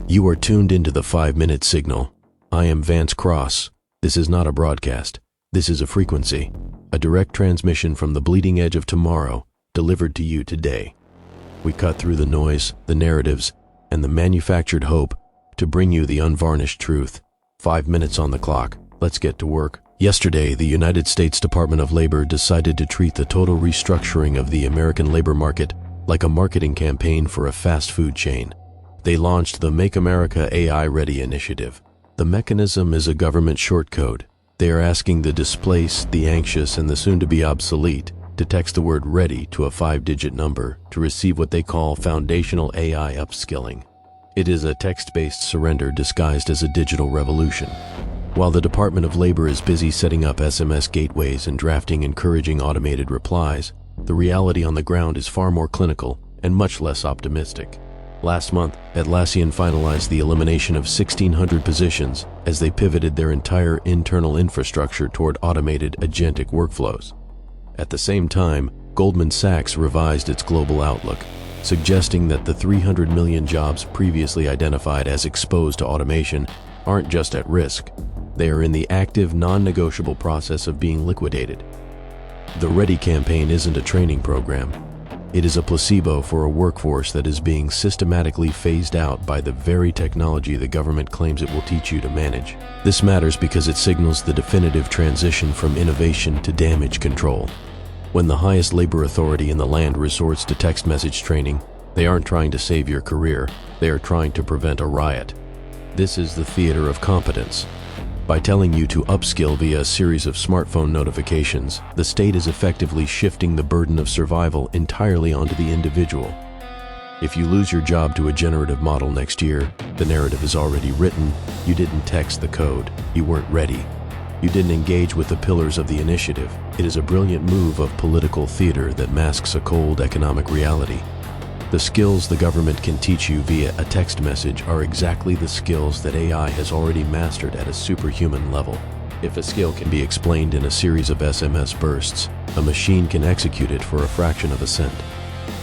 You are tuned into the 5-Minute Signal. I am Vance Kross. This is not a broadcast. This is a frequency, a direct transmission from the bleeding edge of tomorrow, delivered to you today. We cut through the noise, the narratives, and the manufactured hope to bring you the unvarnished truth. 5 minutes on the clock. Let's get to work. Yesterday, the United States Department of Labor decided to treat the total restructuring of the American labor market like a marketing campaign for a fast food chain. They launched the Make America AI Ready initiative. The mechanism is a government shortcode. They are asking the displaced, the anxious, and the soon-to-be obsolete to text the word ready to a 5-digit number to receive what they call foundational AI upskilling. It is a text-based surrender disguised as a digital revolution. While the Department of Labor is busy setting up SMS gateways and drafting encouraging automated replies, the reality on the ground is far more clinical and much less optimistic. Last month, Atlassian finalized the elimination of 1,600 positions as they pivoted their entire internal infrastructure toward automated agentic workflows. At the same time, Goldman Sachs revised its global outlook, suggesting that the 300 million jobs previously identified as exposed to automation aren't just at risk, they are in the active, non-negotiable process of being liquidated. The Ready campaign isn't a training program. It is a placebo for a workforce that is being systematically phased out by the very technology the government claims it will teach you to manage. This matters because it signals the definitive transition from innovation to damage control. When the highest labor authority in the land resorts to text message training, they aren't trying to save your career, they are trying to prevent a riot. This is the theater of competence. By telling you to upskill via a series of smartphone notifications, the state is effectively shifting the burden of survival entirely onto the individual. If you lose your job to a generative model next year, the narrative is already written. You didn't text the code. You weren't ready. You didn't engage with the pillars of the initiative. It is a brilliant move of political theater that masks a cold economic reality. The skills the government can teach you via a text message are exactly the skills that AI has already mastered at a superhuman level. If a skill can be explained in a series of SMS bursts, a machine can execute it for a fraction of a cent.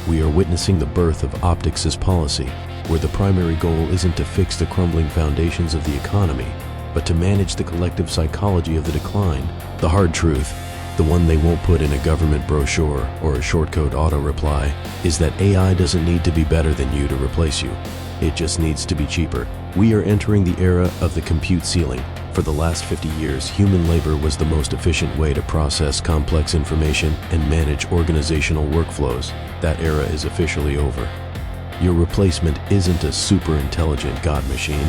We are witnessing the birth of optics as policy, where the primary goal isn't to fix the crumbling foundations of the economy, but to manage the collective psychology of the decline. The hard truth, the one they won't put in a government brochure or a shortcode auto-reply, is that AI doesn't need to be better than you to replace you. It just needs to be cheaper. We are entering the era of the compute ceiling. For the last 50 years, human labor was the most efficient way to process complex information and manage organizational workflows. That era is officially over. Your replacement isn't a super-intelligent god machine.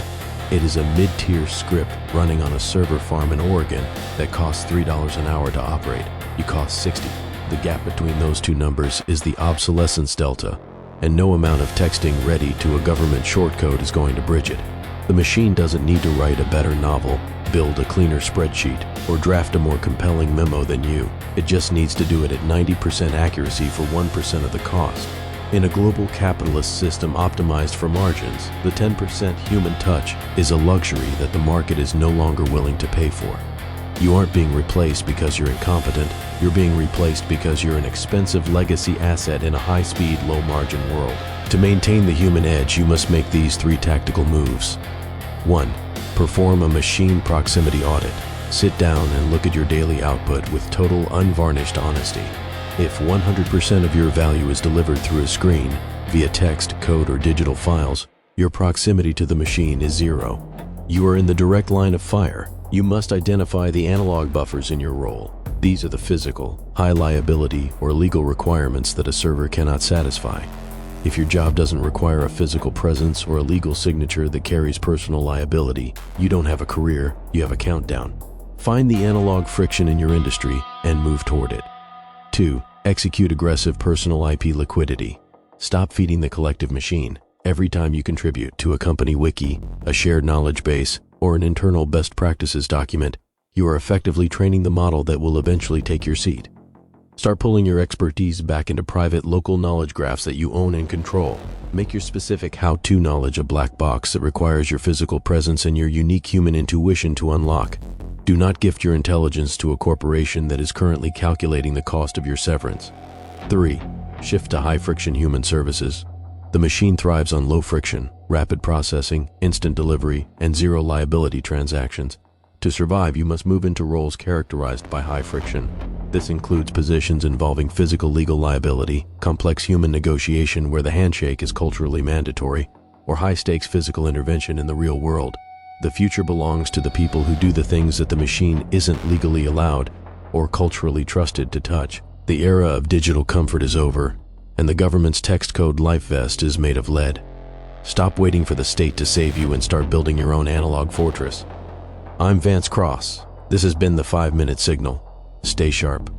It is a mid-tier script running on a server farm in Oregon that costs $3 an hour to operate. You cost $60. The gap between those two numbers is the Obsolescence Delta, and no amount of texting ready to a government shortcode is going to bridge it. The machine doesn't need to write a better novel, build a cleaner spreadsheet, or draft a more compelling memo than you. It just needs to do it at 90% accuracy for 1% of the cost. In a global capitalist system optimized for margins, the 10% human touch is a luxury that the market is no longer willing to pay for. You aren't being replaced because you're incompetent, you're being replaced because you're an expensive legacy asset in a high-speed, low-margin world. To maintain the human edge, you must make these 3 tactical moves. 1. Perform a machine proximity audit. Sit down and look at your daily output with total unvarnished honesty. If 100% of your value is delivered through a screen, via text, code, or digital files, your proximity to the machine is 0. You are in the direct line of fire. You must identify the analog buffers in your role. These are the physical, high liability, or legal requirements that a server cannot satisfy. If your job doesn't require a physical presence or a legal signature that carries personal liability, you don't have a career, you have a countdown. Find the analog friction in your industry and move toward it. 2. Execute aggressive personal IP liquidity. Stop feeding the collective machine. Every time you contribute to a company wiki, a shared knowledge base, or an internal best practices document, you are effectively training the model that will eventually take your seat. Start pulling your expertise back into private local knowledge graphs that you own and control. Make your specific how-to knowledge a black box that requires your physical presence and your unique human intuition to unlock. Do not gift your intelligence to a corporation that is currently calculating the cost of your severance. 3. Shift to high-friction human services. The machine thrives on low friction, rapid processing, instant delivery, and zero liability transactions. To survive, you must move into roles characterized by high friction. This includes positions involving physical legal liability, complex human negotiation where the handshake is culturally mandatory, or high-stakes physical intervention in the real world. The future belongs to the people who do the things that the machine isn't legally allowed or culturally trusted to touch. The era of digital comfort is over, and the government's text code life vest is made of lead. Stop waiting for the state to save you and start building your own analog fortress. I'm Vance Kross. This has been the 5-Minute Signal. Stay sharp.